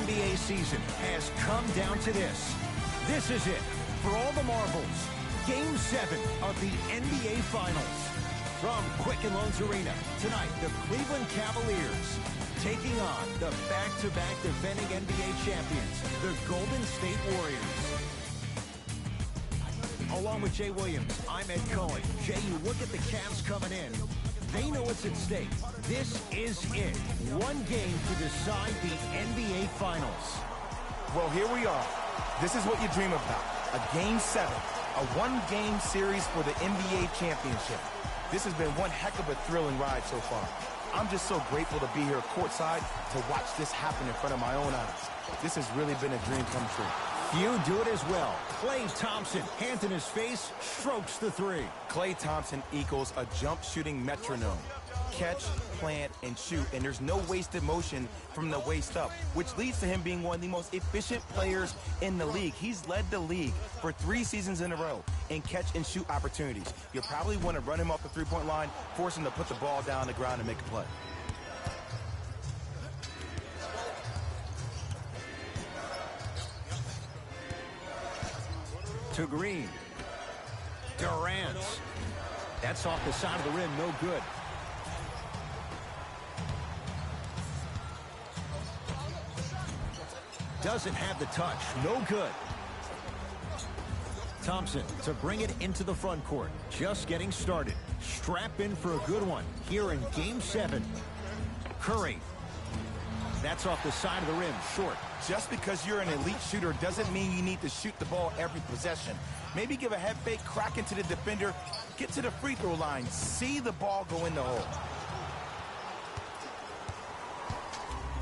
NBA season has come down to this. This is it. For all the marbles, Game 7 of the NBA Finals. From Quicken Loans Arena, tonight, the Cleveland Cavaliers taking on the back-to-back defending NBA champions, the Golden State Warriors. Along with Jay Williams, I'm Ed Cohen. Jay, you look at the Cavs coming in. They know what's at stake. This is it. One game to decide the NBA Finals. Well, here we are. This is what you dream about. A Game 7. A one-game series for the NBA championship. This has been one heck of a thrilling ride so far. I'm just so grateful to be here courtside to watch this happen in front of my own eyes. This has really been a dream come true. Few do it as well. Klay Thompson, hand in his face, strokes the three. Klay Thompson equals a jump shooting metronome. Catch, plant, and shoot, and there's no wasted motion from the waist up, which leads to him being one of the most efficient players in the league. He's led the league for 3 seasons in a row in catch and shoot opportunities. You'll probably want to run him off the three-point line, force him to put the ball down on the ground and make a play. To Green. Durant. That's off the side of the rim, no good. Doesn't have the touch, no good. Thompson to bring it into the front court. Just getting started. Strap in for a good one here in Game 7. Curry. That's off the side of the rim, short. Just because you're an elite shooter doesn't mean you need to shoot the ball every possession. Maybe give a head fake, crack into the defender, get to the free throw line, see the ball go in the hole.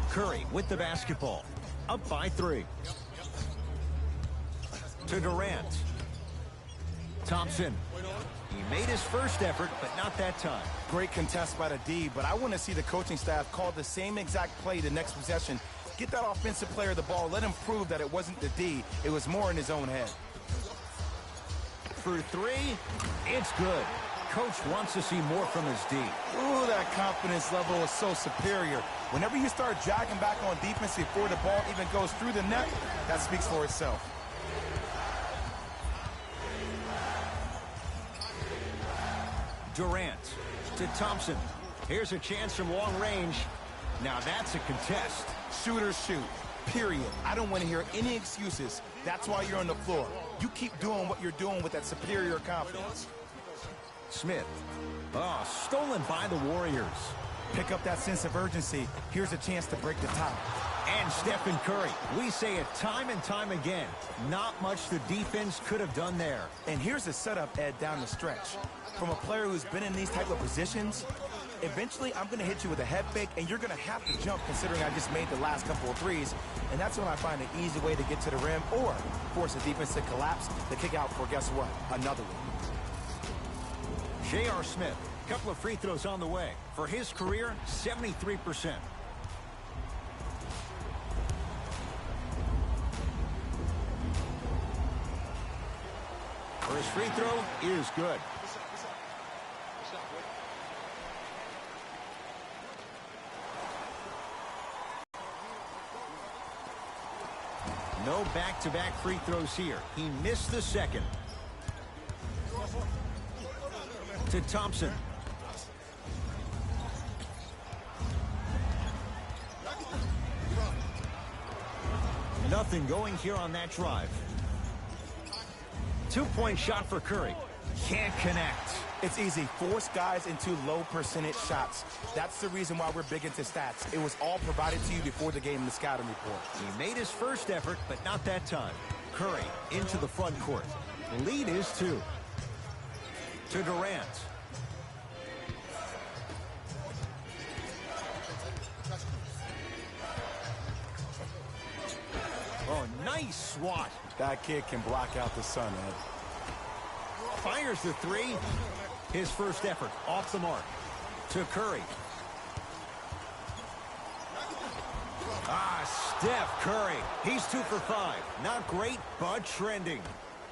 Curry with the basketball. Up by 3. To Durant. Thompson. He made his first effort, but not that time. Great contest by the D, but I want to see the coaching staff call the same exact play the next possession. Get that offensive player the ball. Let him prove that it wasn't the D. It was more in his own head. For 3, it's good. Coach wants to see more from his D. Ooh, that confidence level is so superior. Whenever you start jogging back on defense before the ball even goes through the net, that speaks for itself. Durant to Thompson. Here's a chance from long range. Now that's a contest. Shooters shoot, period. I don't want to hear any excuses. That's why you're on the floor. You keep doing what you're doing with that superior confidence. Smith. Oh, stolen by the Warriors. Pick up that sense of urgency. Here's a chance to break the tie. And Stephen Curry. We say it time and time again. Not much the defense could have done there. And here's the setup, Ed, down the stretch. From a player who's been in these type of positions, eventually I'm going to hit you with a head fake, and you're going to have to jump considering I just made the last couple of threes. And that's when I find an easy way to get to the rim or force the defense to collapse to kick out for, guess what, another one. J.R. Smith, a couple of free throws on the way. For his career, 73%. First free throw is good. No back-to-back free throws here. He missed the second. To Thompson. Nothing going here on that drive. 2-point shot for Curry. Can't connect. It's easy. Force guys into low percentage shots. That's the reason why we're big into stats. It was all provided to you before the game in the scouting report. He made his first effort, but not that time. Curry into the front court. Lead is 2. To Durant. Oh, nice swat. That kid can block out the sun, Ed. Fires the 3. His first effort off the mark. To Curry. Steph Curry. He's 2 for 5. Not great, but trending.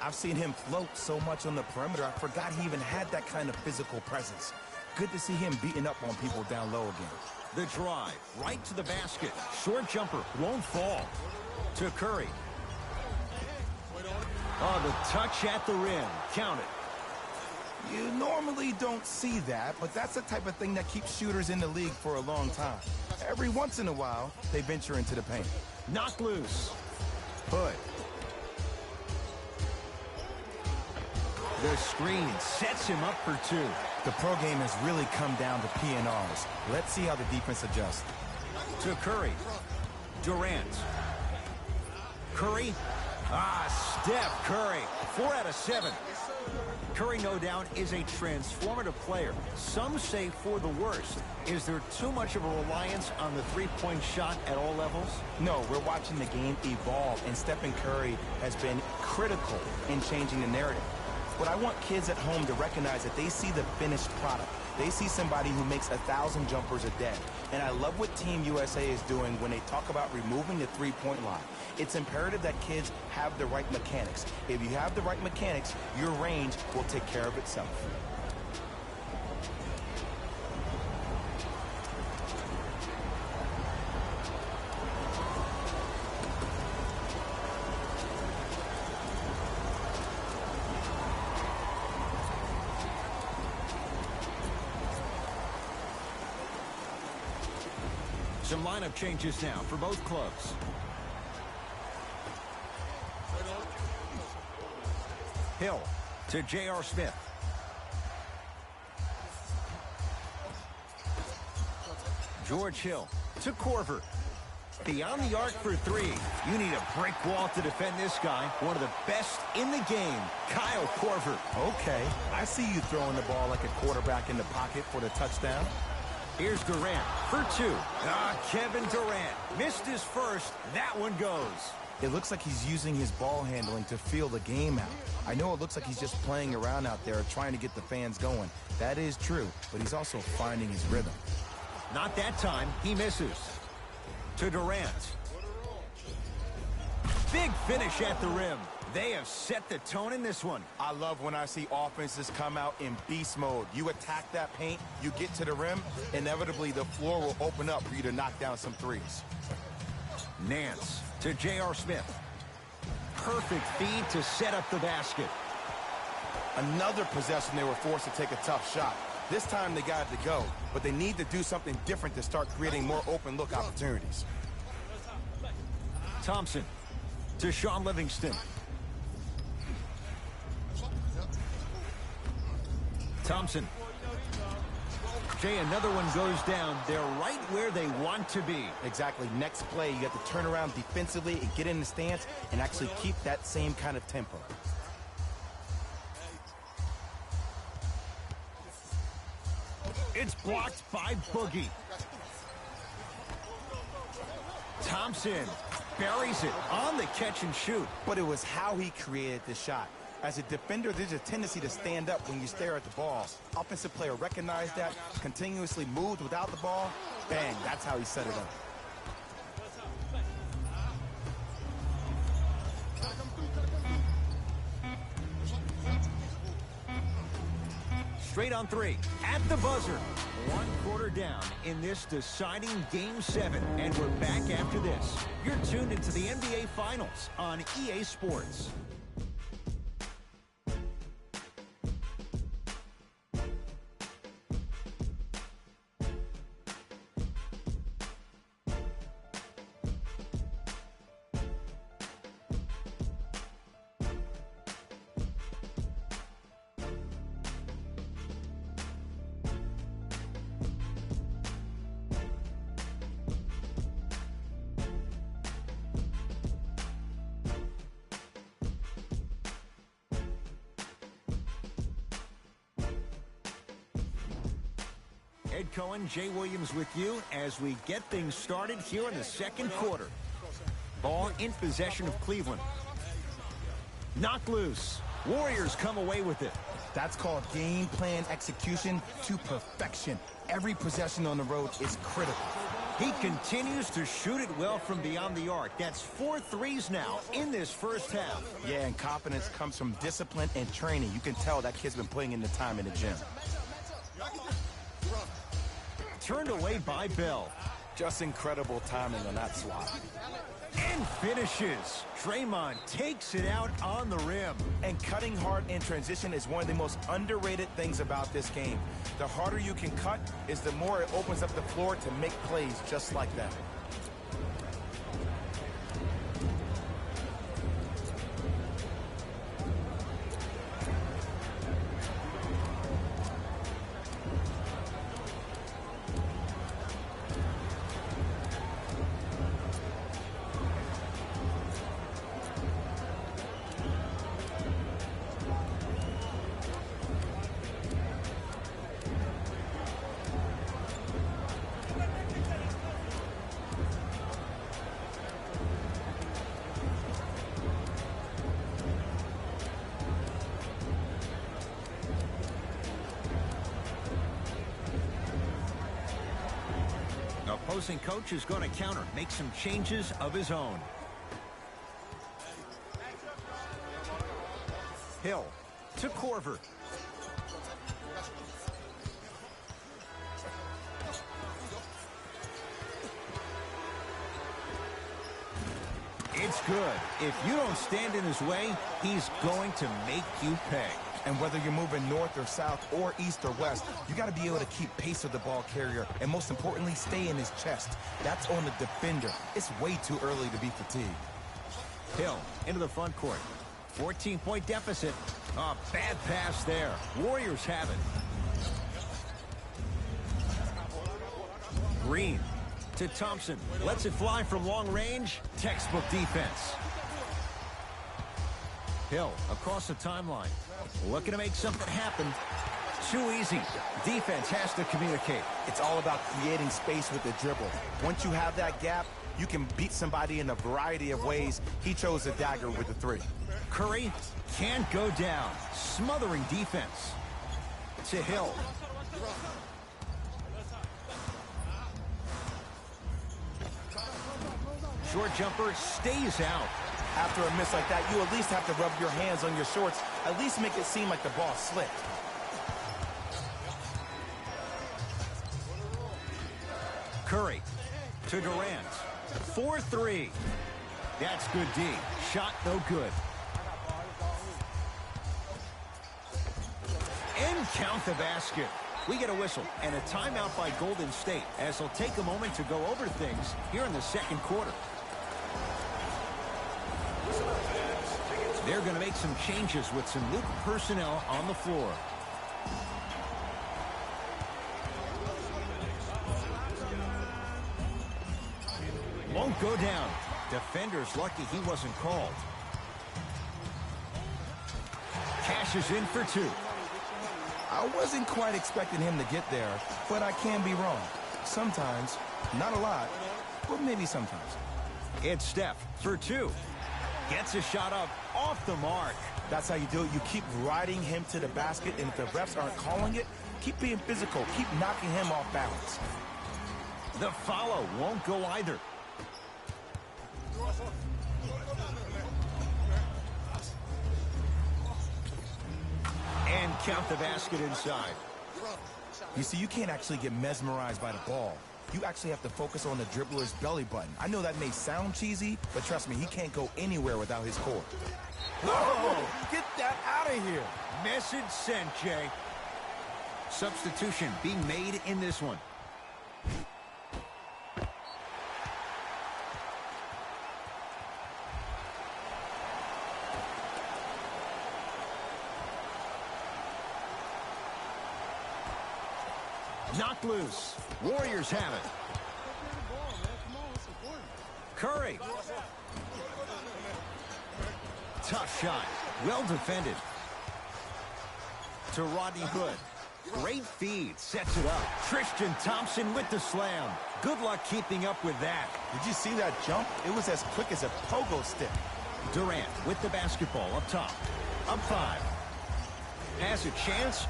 I've seen him float so much on the perimeter, I forgot he even had that kind of physical presence. Good to see him beating up on people down low again. The drive, right to the basket. Short jumper, won't fall. To Curry. Oh, the touch at the rim. Count it. You normally don't see that, but that's the type of thing that keeps shooters in the league for a long time. Every once in a while, they venture into the paint. Knocked loose. Put. The screen sets him up for two. The pro game has really come down to P&Rs. Let's see how the defense adjusts. To Curry. Durant. Curry. Steph Curry. 4 out of 7. Curry, no doubt, is a transformative player. Some say for the worst. Is there too much of a reliance on the three-point shot at all levels? No, we're watching the game evolve, and Stephen Curry has been critical in changing the narrative. But I want kids at home to recognize that they see the finished product. They see somebody who makes 1,000 jumpers a day. And I love what Team USA is doing when they talk about removing the three-point line. It's imperative that kids have the right mechanics. If you have the right mechanics, your range will take care of itself. Some lineup changes now for both clubs. Hill to J.R. Smith. George Hill to Korver. Beyond the arc for three. You need a brick wall to defend this guy. One of the best in the game, Kyle Korver. Okay, I see you throwing the ball like a quarterback in the pocket for the touchdown. Here's Durant for two. Kevin Durant missed his first. That one goes. It looks like he's using his ball handling to feel the game out. I know it looks like he's just playing around out there trying to get the fans going. That is true, but he's also finding his rhythm. Not that time. He misses. To Durant. Big finish at the rim. They have set the tone in this one. I love when I see offenses come out in beast mode. You attack that paint, you get to the rim, inevitably the floor will open up for you to knock down some threes. Nance to J.R. Smith. Perfect feed to set up the basket. Another possession they were forced to take a tough shot. This time they got it to go, but they need to do something different to start creating more open look opportunities. Thompson to Sean Livingston. Thompson. Jay, another one goes down. They're right where they want to be. Exactly. Next play, you have to turn around defensively and get in the stance and actually keep that same kind of tempo. It's blocked by Boogie. Thompson buries it on the catch and shoot. But it was how he created the shot. As a defender, there's a tendency to stand up when you stare at the ball. Offensive player recognized that, continuously moved without the ball. Bang, that's how he set it up. Straight on three, at the buzzer. 1 quarter down in this deciding Game 7. And we're back after this. You're tuned into the NBA Finals on EA Sports. Ed Cohen, Jay Williams with you as we get things started here in the second quarter. Ball in possession of Cleveland. Knocked loose. Warriors come away with it. That's called game plan execution to perfection. Every possession on the road is critical. He continues to shoot it well from beyond the arc. That's 4 threes now in this first half. Yeah, and confidence comes from discipline and training. You can tell that kid's been putting in the time in the gym. Turned away by Bell. Just incredible timing on that swap. And finishes. Draymond takes it out on the rim. And cutting hard in transition is one of the most underrated things about this game. The harder you can cut is the more it opens up the floor to make plays just like that. Opposing coach is going to counter, make some changes of his own. Hill to Korver. It's good. If you don't stand in his way, he's going to make you pay. And whether you're moving north or south or east or west, you got to be able to keep pace with the ball carrier and most importantly, stay in his chest. That's on the defender. It's way too early to be fatigued. Hill into the front court. 14-point deficit. Oh, bad pass there. Warriors have it. Green to Thompson. Lets it fly from long range. Textbook defense. Hill across the timeline. Looking to make something happen. Too easy. Defense has to communicate. It's all about creating space with the dribble. Once you have that gap, you can beat somebody in a variety of ways. He chose a dagger with the three. Curry can't go down. Smothering defense. To Hill. Short jumper stays out. After a miss like that, you at least have to rub your hands on your shorts. At least make it seem like the ball slipped. Curry to Durant. 4-3. That's good D. Shot no good. And count the basket. We get a whistle and a timeout by Golden State as they'll take a moment to go over things here in the second quarter. They're going to make some changes with some new personnel on the floor. Won't go down. Defender's lucky he wasn't called. Cashes in for two. I wasn't quite expecting him to get there, but I can be wrong. Sometimes, not a lot, but maybe sometimes. It's Steph for two. Gets a shot up off the mark. That's how you do it. You keep riding him to the basket, and if the refs aren't calling it, keep being physical. Keep knocking him off balance. The follow won't go either. And count the basket inside. You see, you can't actually get mesmerized by the ball. You actually have to focus on the dribbler's belly button. I know that may sound cheesy, but trust me, he can't go anywhere without his core. Whoa! Get that out of here. Message sent, Jay. Substitution being made in this one. Knocked loose. Warriors have it. Curry. Tough shot. Well defended. To Rodney Hood. Great feed. Sets it up. Tristan Thompson with the slam. Good luck keeping up with that. Did you see that jump? It was as quick as a pogo stick. Durant with the basketball up top. Up 5. Has a chance.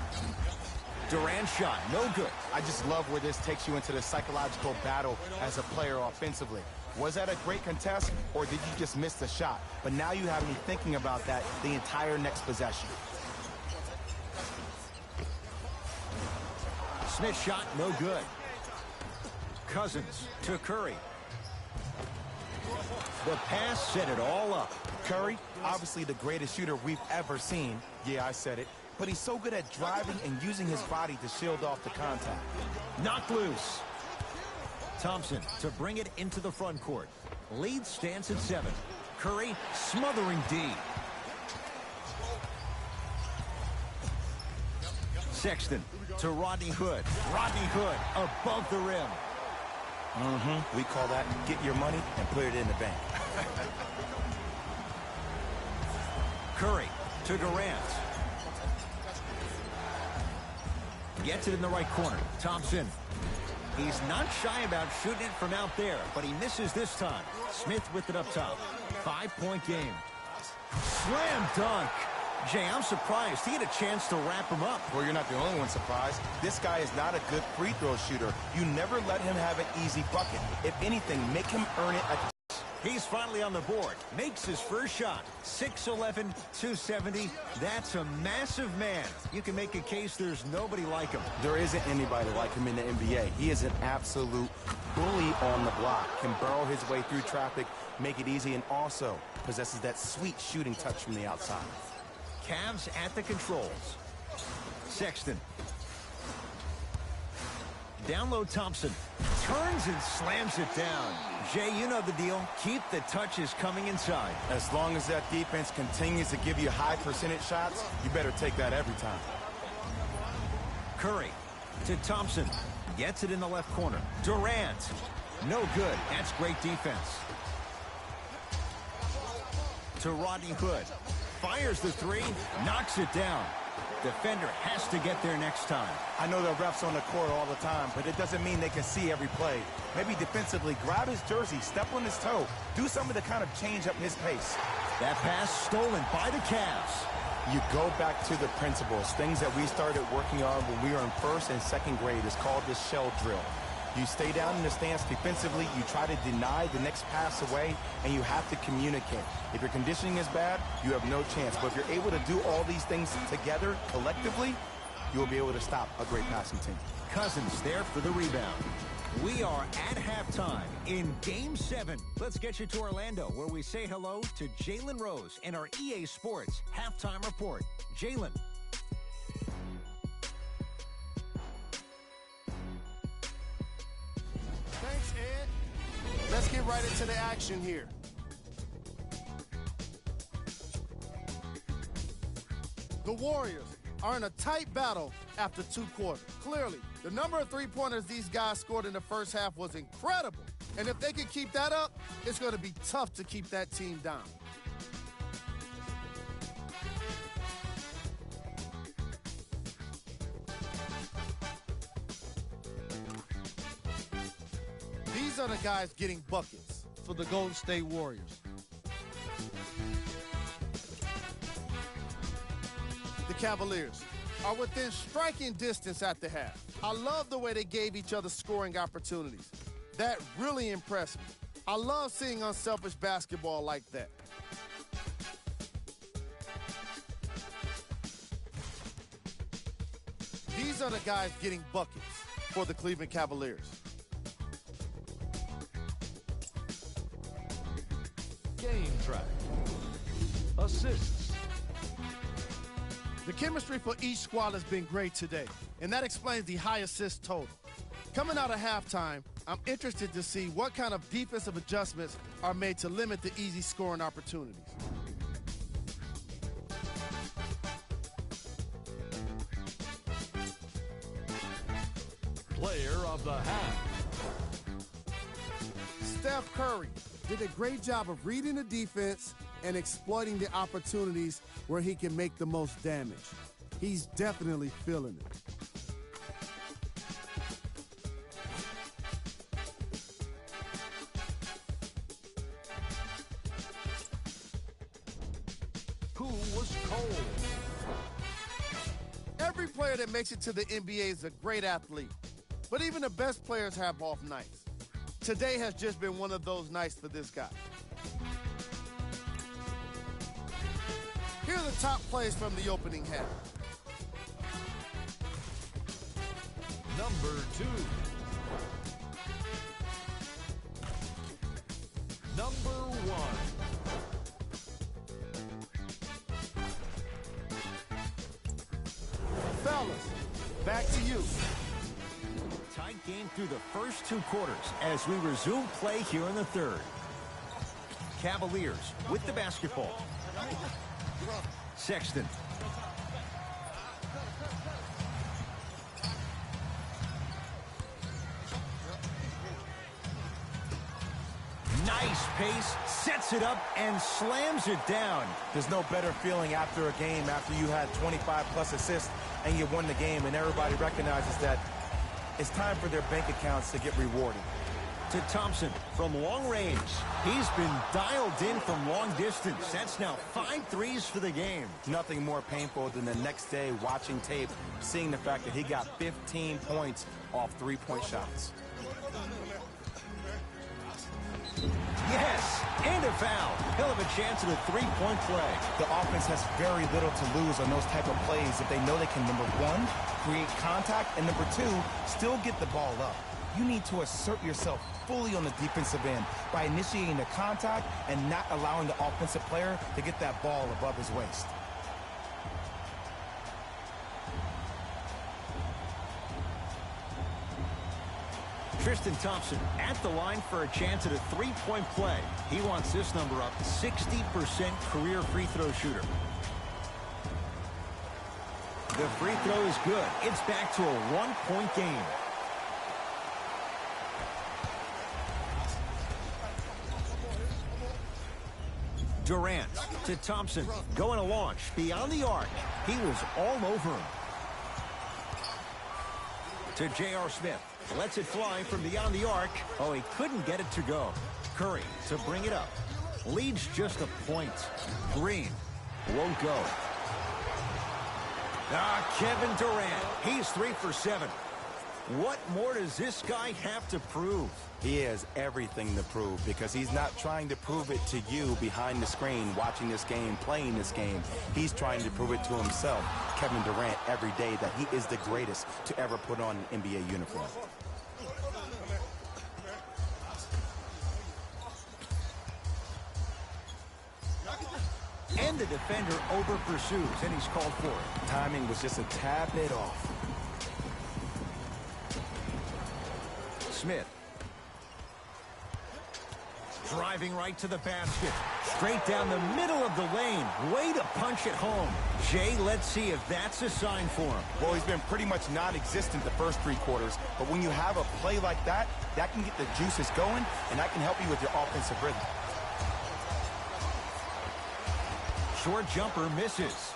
Durant shot, no good. I just love where this takes you into the psychological battle as a player offensively. Was that a great contest, or did you just miss the shot? But now you have me thinking about that the entire next possession. Smith shot, no good. Cousins to Curry. The pass set it all up. Curry, obviously the greatest shooter we've ever seen. Yeah, I said it. But he's so good at driving and using his body to shield off the contact. Knocked loose. Thompson to bring it into the front court. Lead stands at 7. Curry smothering D. Sexton to Rodney Hood. Rodney Hood above the rim. We call that get your money and put it in the bank. Curry to Durant. Gets it in the right corner. Thompson. He's not shy about shooting it from out there, but he misses this time. Smith with it up top. 5-point game. Slam dunk. Jay, I'm surprised. He had a chance to wrap him up. Well, you're not the only one surprised. This guy is not a good free throw shooter. You never let him have an easy bucket. If anything, make him earn it. He's finally on the board. Makes his first shot. 6'11", 270. That's a massive man. You can make a case there's nobody like him. There isn't anybody like him in the NBA. He is an absolute bully on the block. Can burrow his way through traffic, make it easy, and also possesses that sweet shooting touch from the outside. Cavs at the controls. Sexton. Down low Thompson. Turns and slams it down. Jay, you know the deal. Keep the touches coming inside. As long as that defense continues to give you high percentage shots, you better take that every time. Curry to Thompson. Gets it in the left corner. Durant. No good. That's great defense. To Rodney Hood. Fires the three. Knocks it down. Defender has to get there next time. I know the refs on the court all the time, but it doesn't mean they can see every play. Maybe defensively, grab his jersey, step on his toe, do something to kind of change up his pace. That pass stolen by the Cavs. You go back to the principles, things that we started working on when we were in first and second grade. It's called the shell drill. You stay down in the stance defensively, you try to deny the next pass away, and you have to communicate. If your conditioning is bad, you have no chance. But if you're able to do all these things together, collectively, you'll be able to stop a great passing team. Cousins there for the rebound. We are at halftime in Game 7. Let's get you to Orlando, where we say hello to Jalen Rose in our EA Sports Halftime Report. Jalen. Thanks, Ed. Let's get right into the action here. The Warriors are in a tight battle after 2 quarters. Clearly, the number of three-pointers these guys scored in the first half was incredible. And if they can keep that up, it's going to be tough to keep that team down. These are the guys getting buckets for the Golden State Warriors. The Cavaliers are within striking distance at the half. I love the way they gave each other scoring opportunities. That really impressed me. I love seeing unselfish basketball like that. These are the guys getting buckets for the Cleveland Cavaliers. Game track. Assists. The chemistry for each squad has been great today, and that explains the high assist total. Coming out of halftime, I'm interested to see what kind of defensive adjustments are made to limit the easy scoring opportunities. Player of the half. Steph Curry did a great job of reading the defense and exploiting the opportunities where he can make the most damage. He's definitely feeling it. Who was cold? Every player that makes it to the NBA is a great athlete, but even the best players have off nights. Today has just been one of those nights for this guy. Here are the top plays from the opening half. Number 2. number 1. Fellas, back to you. Tight game through the first 2 quarters as we resume play here in the third. Cavaliers with the basketball. Sexton. Nice pace, sets it up, and slams it down. There's no better feeling after a game after you had 25-plus assists and you won the game, and everybody recognizes that it's time for their bank accounts to get rewarded. To Thompson from long range. He's been dialed in from long distance. That's now 5 threes for the game. Nothing more painful than the next day watching tape, seeing the fact that he got 15 points off 3-point shots. Yes, and a foul. He'll have a chance at a 3-point play. The offense has very little to lose on those type of plays if they know they can, number 1, create contact, and number 2, still get the ball up. You need to assert yourself fully on the defensive end by initiating the contact and not allowing the offensive player to get that ball above his waist. Tristan Thompson at the line for a chance at a 3-point play. He wants this number up, 60% career free throw shooter. The free throw is good. It's back to a 1-point game. Durant to Thompson, going to launch beyond the arc. He was all over him. To J.R. Smith, lets it fly from beyond the arc. Oh, he couldn't get it to go. Curry to bring it up. Leads just a point. Green won't go. Kevin Durant, he's 3 for 7. What more does this guy have to prove? He has everything to prove because he's not trying to prove it to you behind the screen, watching this game, playing this game. He's trying to prove it to himself, Kevin Durant, every day that he is the greatest to ever put on an NBA uniform. And the defender over pursues, and he's called for it. Timing was just a tad bit off. Smith. Driving right to the basket. Straight down the middle of the lane. Way to punch it home. Jay, let's see if that's a sign for him. Well, he's been pretty much non-existent the first 3 quarters, but when you have a play like that, that can get the juices going, and that can help you with your offensive rhythm. Short jumper misses.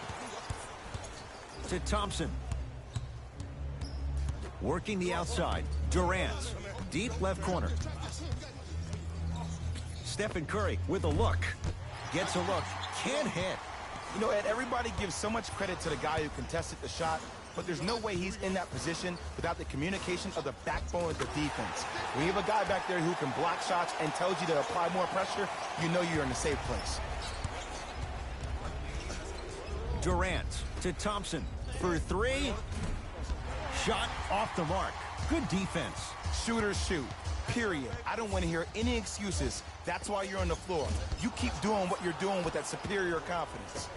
To Thompson. Working the outside. Durant. Deep left corner. Stephen Curry with a look. Gets a look. Can't hit. You know, Ed, everybody gives so much credit to the guy who contested the shot, but there's no way he's in that position without the communication of the backbone of the defense. When you have a guy back there who can block shots and tells you to apply more pressure, you know you're in a safe place. Durant to Thompson for 3. Shot off the mark. Good defense. Shooters shoot, period. I don't want to hear any excuses. That's why you're on the floor. You keep doing what you're doing with that superior confidence.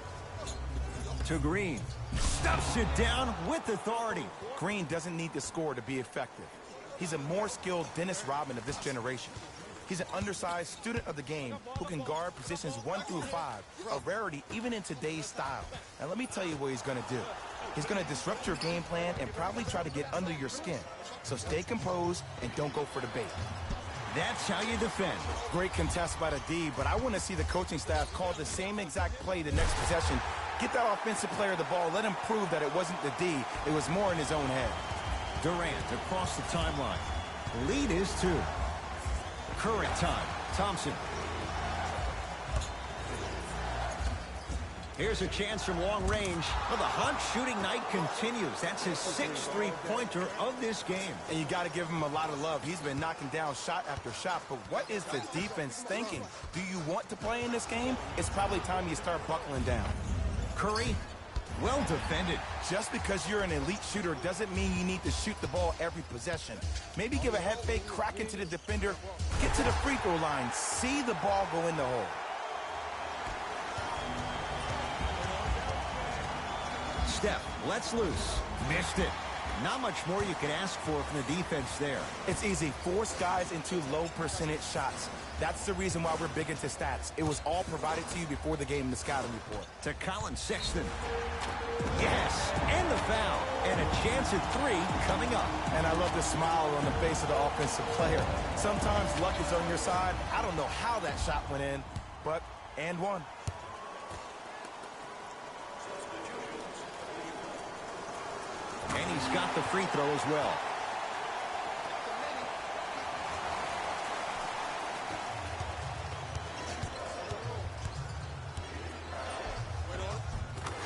To Green. Stuffs it down with authority. Green doesn't need to score to be effective. He's a more skilled Dennis Rodman of this generation. He's an undersized student of the game who can guard positions 1 through 5, a rarity even in today's style. Now let me tell you what he's going to do. He's going to disrupt your game plan and probably try to get under your skin. So stay composed and don't go for the bait. That's how you defend. Great contest by the D, but I want to see the coaching staff call the same exact play the next possession. Get that offensive player the ball. Let him prove that it wasn't the D. It was more in his own head. Durant across the timeline. Lead is 2. Current time. Thompson. Here's a chance from long range. Well, the hot shooting night continues. That's his 6th three-pointer of this game. And you got to give him a lot of love. He's been knocking down shot after shot. But what is the defense thinking? Do you want to play in this game? It's probably time you start buckling down. Curry Well defended. Just because you're an elite shooter doesn't mean you need to shoot the ball every possession. Maybe give a head fake, crack into the defender, get to the free throw line, see the ball go in the hole. Steph lets loose. Missed it. Not much more you can ask for from the defense there. It's easy. Force guys into low percentage shots. That's the reason why we're big into stats. It was all provided to you before the game in the scouting report. To Colin Sexton. Yes, and the foul. And a chance at three coming up. And I love the smile on the face of the offensive player. Sometimes luck is on your side. I don't know how that shot went in, but and one. And he's got the free throw as well.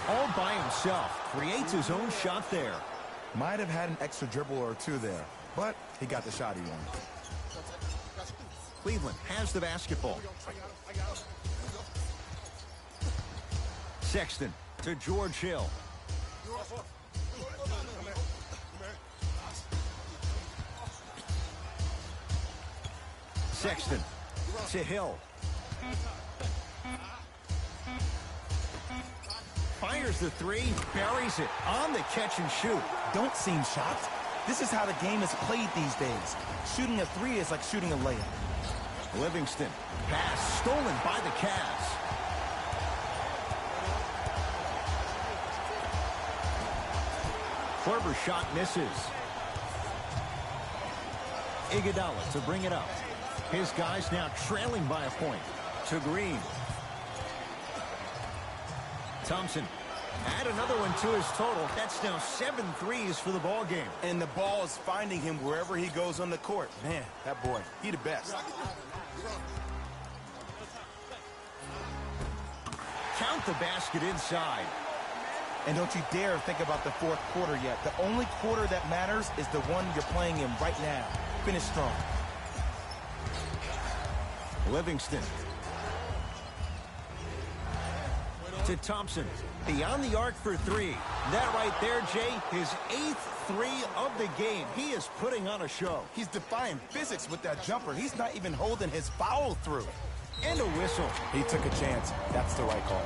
All by himself. Creates his own shot there. Might have had an extra dribble or two there, but he got the shot he wanted. Cleveland has the basketball. Sexton to George Hill. Sexton to Hill. Fires the three, buries it on the catch and shoot. Don't seem shocked. This is how the game is played these days. Shooting a three is like shooting a layup. Livingston, pass stolen by the Cavs. Korver's shot misses. Iguodala to bring it up. His guys now trailing by a point. To Green. Thompson. Add another one to his total. That's now 7 threes for the ball game. And the ball is finding him wherever he goes on the court. Man, that boy, he the best. Count the basket inside. And don't you dare think about the fourth quarter yet. The only quarter that matters is the one you're playing in right now. Finish strong. Livingston. To Thompson. Beyond the arc for three. That right there, Jay, his 8th three of the game. He is putting on a show. He's defying physics with that jumper. He's not even holding his foul through. And a whistle. He took a chance. That's the right call.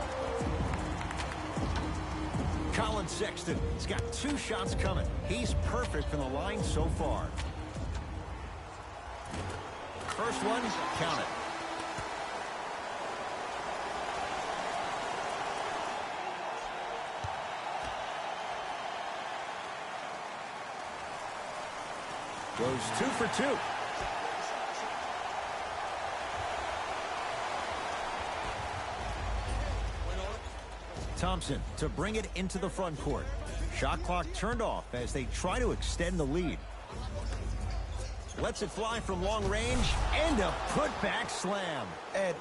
Colin Sexton. He's got 2 shots coming. He's perfect from the line so far. First one, count it. Goes 2 for 2. Thompson to bring it into the front court. Shot clock turned off as they try to extend the lead. Lets it fly from long range and a putback slam. Ed,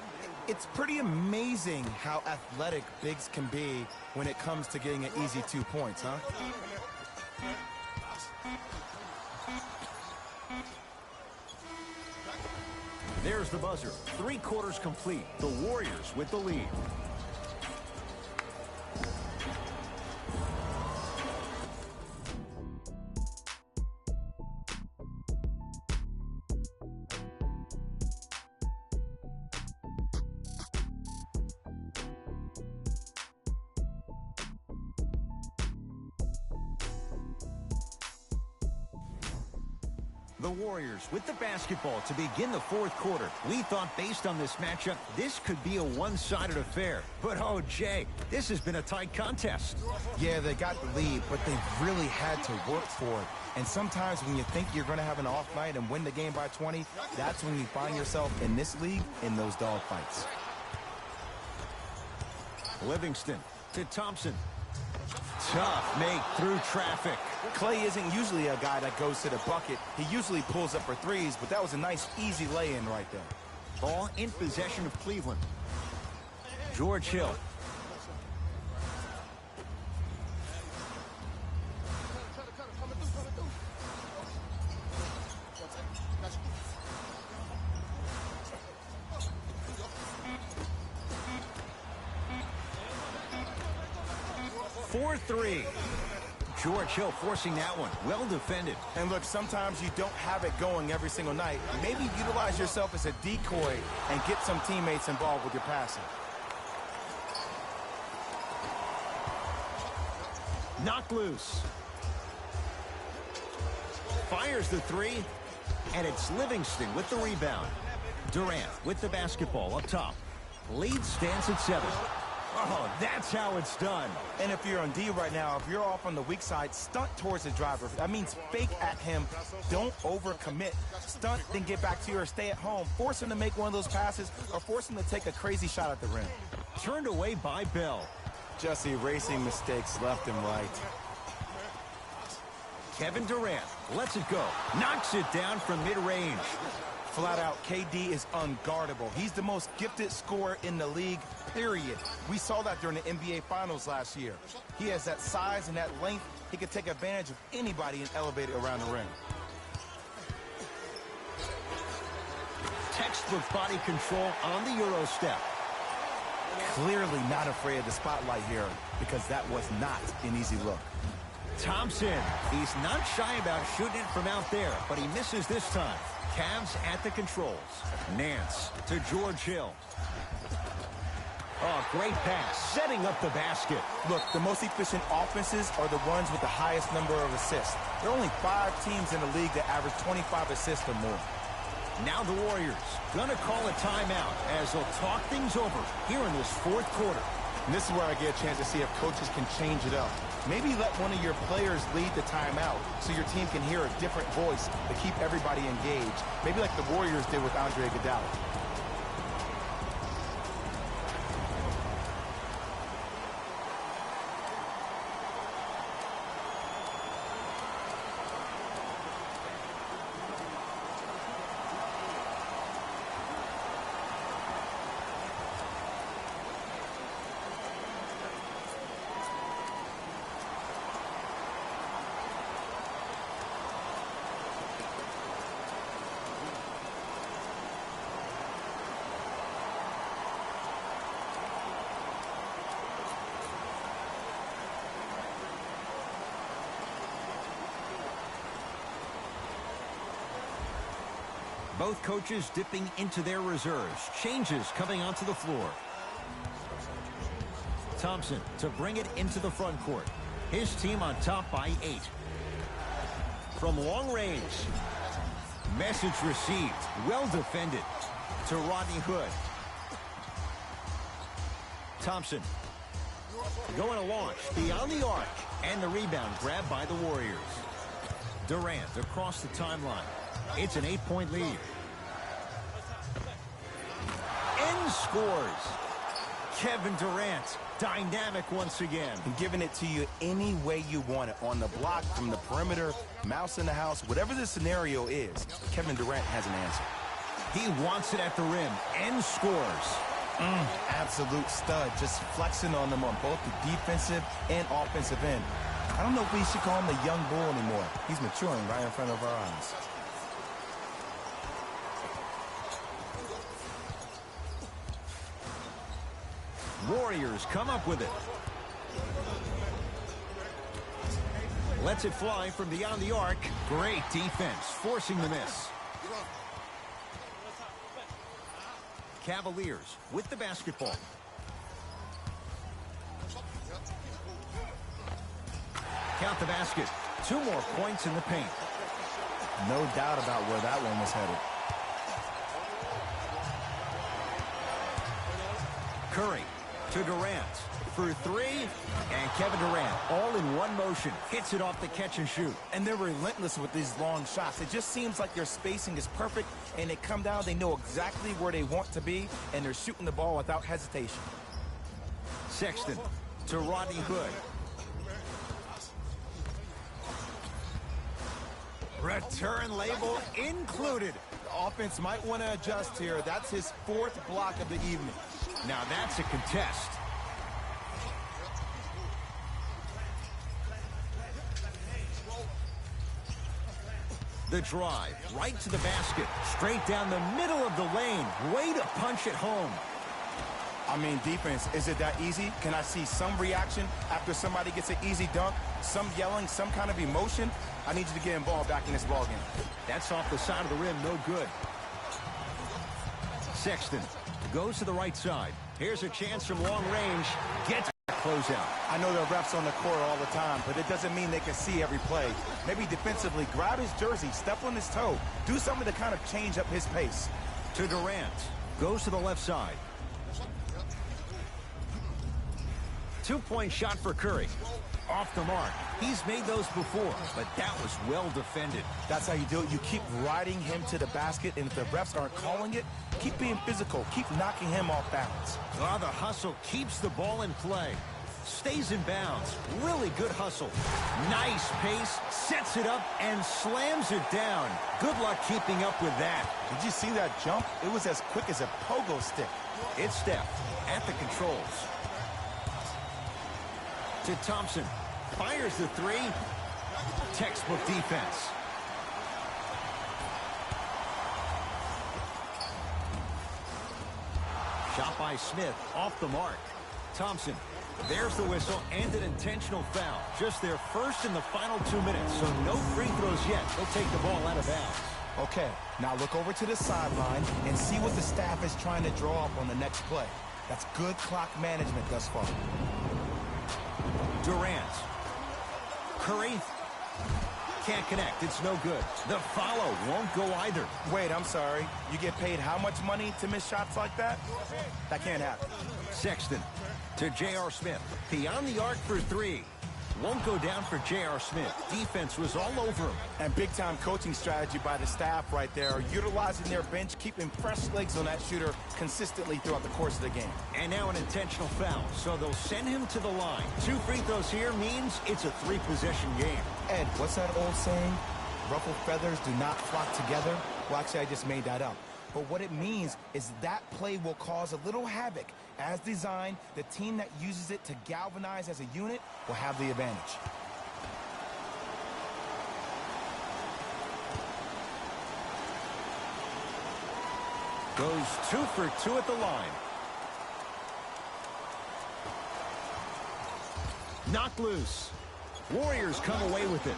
it's pretty amazing how athletic bigs can be when it comes to getting an easy 2 points, huh? There's the buzzer. 3 quarters complete. The Warriors with the lead. The Warriors with the basketball to begin the fourth quarter. We thought based on this matchup, this could be a one-sided affair. But, oh, Jay, this has been a tight contest. Yeah, they got the lead, but they really had to work for it. And sometimes when you think you're going to have an off night and win the game by 20, that's when you find yourself in this league in those dog fights. Livingston to Thompson. Tough make through traffic. Clay isn't usually a guy that goes to the bucket. He usually pulls up for threes, but that was a nice, easy lay-in right there. Ball in possession of Cleveland. George Hill. 4-3. George Hill forcing that one. Well defended. And look, sometimes you don't have it going every single night. Maybe utilize yourself as a decoy and get some teammates involved with your passing. Knocked loose. Fires the three, and it's Livingston with the rebound. Durant with the basketball up top. Lead stands at 7. Oh, that's how it's done. And if you're on D right now, if you're off on the weak side, stunt towards the driver. That means fake at him. Don't overcommit. Stunt, then get back to you or stay at home. Force him to make one of those passes or force him to take a crazy shot at the rim. Turned away by Bell. Just erasing mistakes left and right. Kevin Durant lets it go. Knocks it down from mid-range. Flat out, KD is unguardable. He's the most gifted scorer in the league, period. We saw that during the NBA Finals last year. He has that size and that length. He can take advantage of anybody and elevate it around the rim. Textbook body control on the Euro step. Clearly not afraid of the spotlight here because that was not an easy look. Thompson, he's not shy about shooting it from out there, but he misses this time. Cavs at the controls. Nance to George Hill. Oh, great pass, setting up the basket. Look, the most efficient offenses are the ones with the highest number of assists. There are only 5 teams in the league that average 25 assists or more. Now the Warriors gonna call a timeout as they'll talk things over here in this 4th quarter. And this is where I get a chance to see if coaches can change it up. Maybe let one of your players lead the timeout so your team can hear a different voice to keep everybody engaged. Maybe like the Warriors did with Andre Iguodala. Both coaches dipping into their reserves. Changes coming onto the floor. Thompson to bring it into the front court. His team on top by 8. From long range. Message received. Well defended. To Rodney Hood. Thompson. Going to launch beyond the arc. And the rebound grabbed by the Warriors. Durant across the timeline. It's an 8-point lead. And scores. Kevin Durant, dynamic once again. And giving it to you any way you want it. On the block, from the perimeter, mouse in the house, whatever the scenario is, Kevin Durant has an answer. He wants it at the rim and scores. Absolute stud, just flexing on them on both the defensive and offensive end. I don't know if we should call him the young bull anymore. He's maturing right in front of our eyes. Warriors come up with it. Lets it fly from beyond the arc. Great defense, forcing the miss. Cavaliers with the basketball. Count the basket. 2 more points in the paint. No doubt about where that one was headed. Curry to Durant for 3, and Kevin Durant all in one motion hits it off the catch and shoot. And they're relentless with these long shots. It just seems like their spacing is perfect, and they come down, they know exactly where they want to be, and they're shooting the ball without hesitation. Sexton to Rodney Hood. Return label included. The offense might want to adjust here. That's his 4th block of the evening. Now that's a contest. The drive, right to the basket. Straight down the middle of the lane. Way to punch it home. I mean, defense, is it that easy? Can I see some reaction after somebody gets an easy dunk? Some yelling, some kind of emotion? I need you to get involved back in this ballgame. That's off the side of the rim, no good. Sexton goes to the right side. Here's a chance from long range. Gets a closeout. I know there are refs on the court all the time, but it doesn't mean they can see every play. Maybe defensively, grab his jersey, step on his toe, do something to kind of change up his pace. To Durant. Goes to the left side. Two-point shot for Curry. Off the mark. He's made those before, but that was well defended. That's how you do it. You keep riding him to the basket, and if the refs aren't calling it, keep being physical. Keep knocking him off balance. Oh, the hustle keeps the ball in play. Stays in bounds. Really good hustle. Nice pace. Sets it up and slams it down. Good luck keeping up with that. Did you see that jump? It was as quick as a pogo stick. It's Steph at the controls. To Thompson. Fires the three. Textbook defense. Shot by Smith. Off the mark. Thompson. There's the whistle and an intentional foul. Just their first in the final 2 minutes, so no free throws yet. They'll take the ball out of bounds. Okay, now look over to the sideline and see what the staff is trying to draw up on the next play. That's good clock management thus far. Durant. Curry. Can't connect. It's no good. The follow won't go either. Wait, I'm sorry. You get paid how much money to miss shots like that? That can't happen. Sexton to J.R. Smith. Beyond the arc for three. Won't go down for J.R. Smith. Defense was all over him. And big-time coaching strategy by the staff right there, utilizing their bench, keeping fresh legs on that shooter consistently throughout the course of the game. And now an intentional foul, so they'll send him to the line. 2 free throws here means it's a 3-possession game. Ed, what's that old saying? Ruffled feathers do not flock together? Well, actually, I just made that up. But what it means is that play will cause a little havoc. As designed, the team that uses it to galvanize as a unit will have the advantage. Goes 2 for 2 at the line. Knocked loose. Warriors come away with it.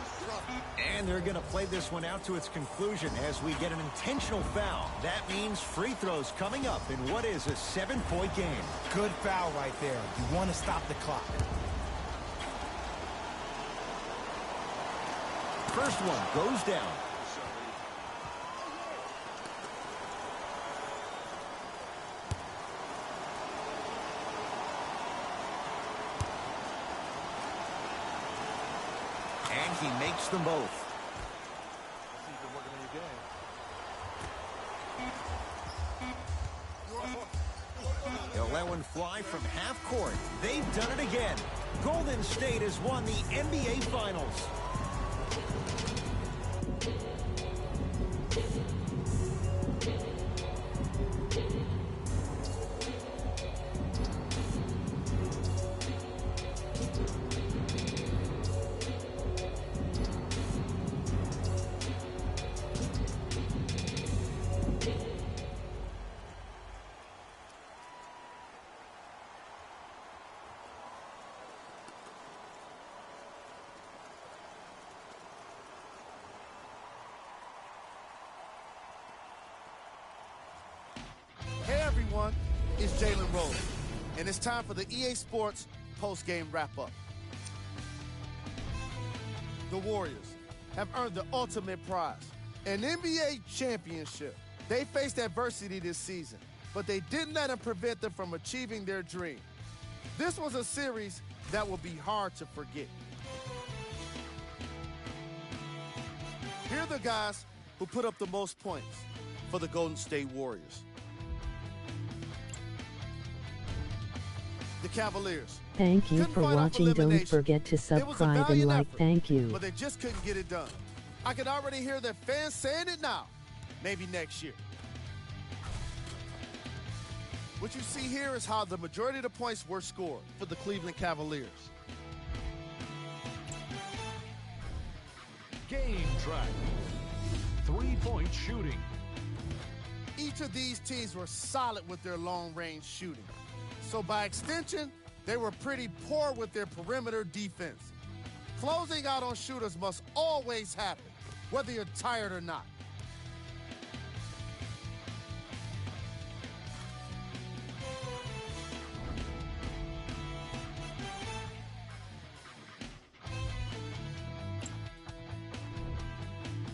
And they're going to play this one out to its conclusion as we get an intentional foul. That means free throws coming up in what is a 7-point game. Good foul right there. You want to stop the clock. First one goes down. And he makes them both. They'll let one fly from half court. They've done it again. Golden State has won the NBA Finals. Hey everyone, it's Jalen Rose, and it's time for the EA Sports post-game wrap-up. The Warriors have earned the ultimate prize, an NBA championship. They faced adversity this season, but they didn't let it prevent them from achieving their dream. This was a series that will be hard to forget. Here are the guys who put up the most points for the Golden State Warriors. The Cavaliers. Thank you for watching. Don't forget to subscribe and like. Thank you. But they just couldn't get it done. I can already hear their fans saying it now. Maybe next year. What you see here is how the majority of the points were scored for the Cleveland Cavaliers. Game track. 3-point shooting. Each of these teams were solid with their long-range shooting. So by extension, they were pretty poor with their perimeter defense. Closing out on shooters must always happen, whether you're tired or not.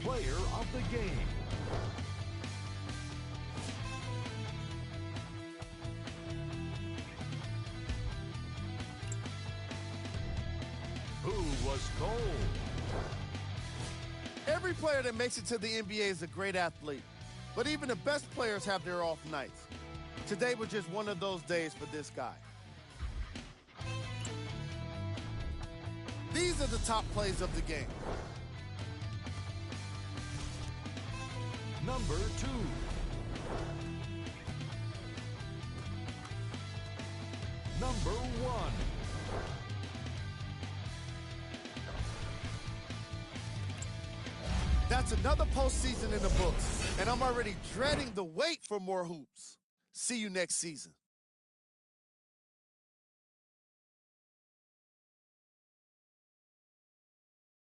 Player of the game. Who was cold? Every player that makes it to the NBA is a great athlete, but even the best players have their off nights. Today was just one of those days for this guy. These are the top plays of the game. Number 2. Number 1. That's another postseason in the books, and I'm already dreading the wait for more hoops. See you next season.